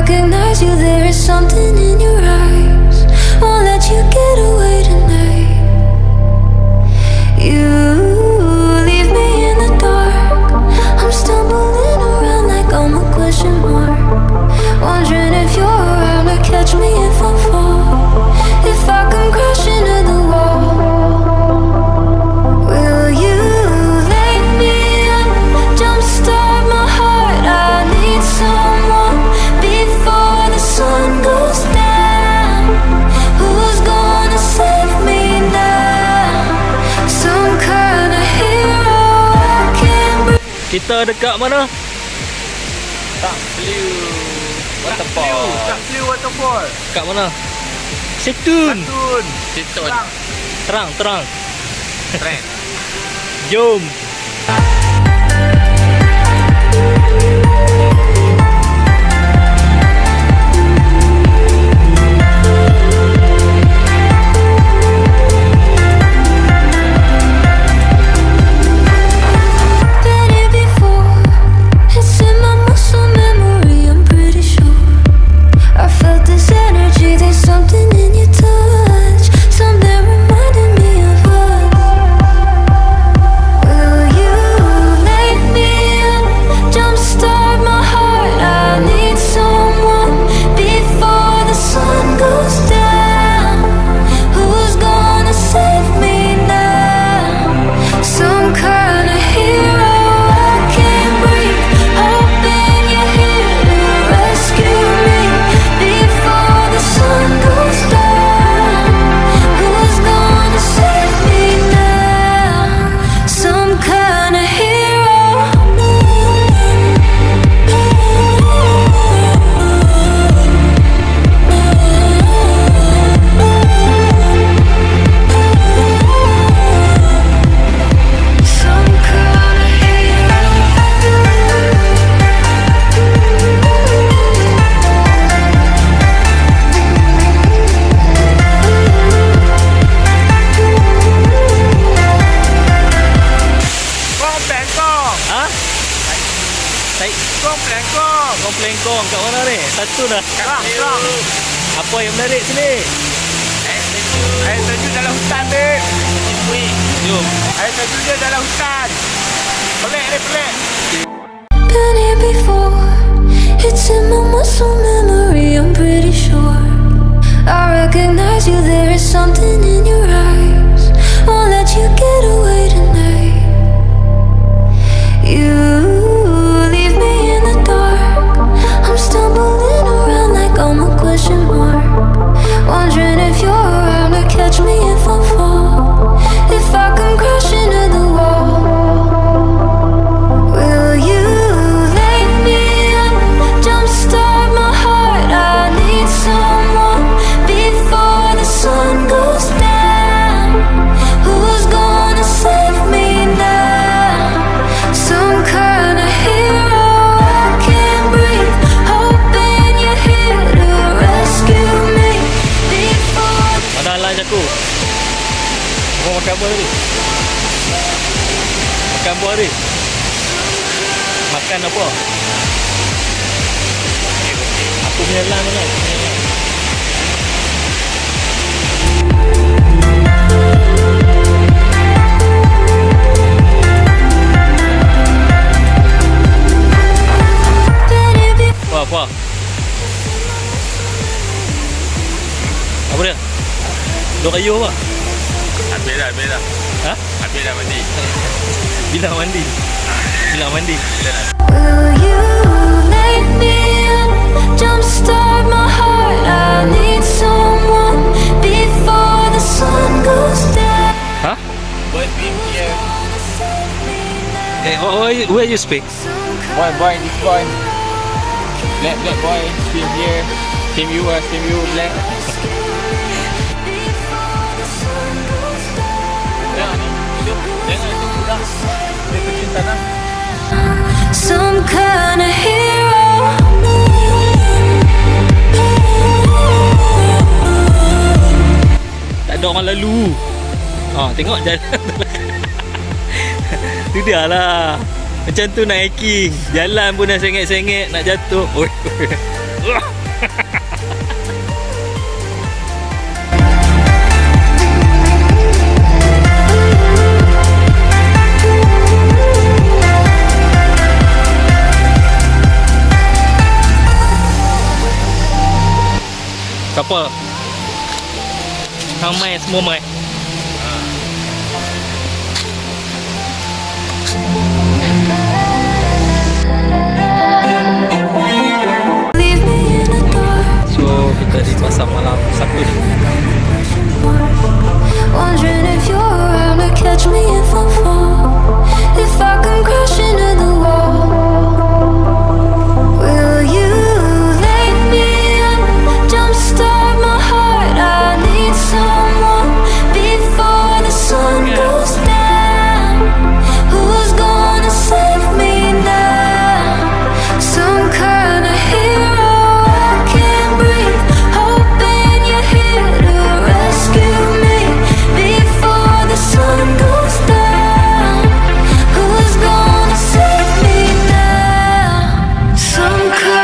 recognize you, there is something in your eyes. Won't let you get away tonight. You leave me in the dark. I'm stumbling around like I'm a question mark, wondering if you're around to catch me if I fall, if I can crash into the wall. Will you lay me up, jumpstart my heart? I need someone before the sun goes down. Who's gonna save me now? Some kind of hero I can't breathe. Kita dekat mana? Tanpliw Waterfall. Tanpliw Waterfall Dekat mana? Satun. Satun. Terang. Trend. Jom. Been here before. It's in my muscle memory, I'm pretty sure. I felt this energy, there's something in your touch, something reminding me of us. Will you lay me up, jumpstart my heart? I need someone before the sun goes down. Who's gonna save me now? Some kind of hero I can't breathe, hoping you're here to rescue me before the sun goes down. Who's gonna save me now? Some kind of hero. Some kind of hero. Kompleng kong. Ha? Saya Kompleng kong. komplain kong kat mana ni? Satu dah. Terang. Apa yang menarik sini? Air terjun dalam hutan, Dek. Jom. Air terjun dia dalam hutan. Pelik ni, pelik. Been here before. It's in my muscle memory, I'm pretty sure. I recognize you, there is something in your eyes. Won't let you get away tonight. You leave me in the dark. I'm stumbling around like I'm a question mark, wondering if you're around to catch me if I fall, if I can crash into the wall. Will you lay me up, jumpstart my heart? I need someone before the sun goes down. Who's gonna save me now? Some kind of hero I can't breathe, hoping you're here to rescue me before. Mana lunch aku? Mau makan apa tadi? Makan apa tadi? Makan apa? Aku punya lunch kan? Apa? Apa dia? Dua kayu apa? Habis dah. Ha? Habis dah mandi. Bilang mandi. Will you lay me up, jumpstart my heart? I need someone before the sun goes down. Ha? Boy swim here. Where you speak? Boy, this boy. Black boy swim here. Same you, black. Jangan itu budak. Dia terjun tanah. Some kind of hero. Tak ada orang lalu. Tengok jalan. Tu dia lah. Macam tu nak hiking. Jalan pun dah sengit-sengit nak jatuh. couple. Hang mai semua mai. Leave me in the dark, So kita di pasar malam Satun. wondering if you're around to catch me if I fall. If I can crash into the wall, will you let me in? Jumpstart my heart. I need someone before the sun goes down. Who's gonna save me now? Some kind of hero I can't breathe. Hoping you're here to rescue me before the sun goes down. Who's gonna save me now? Some kind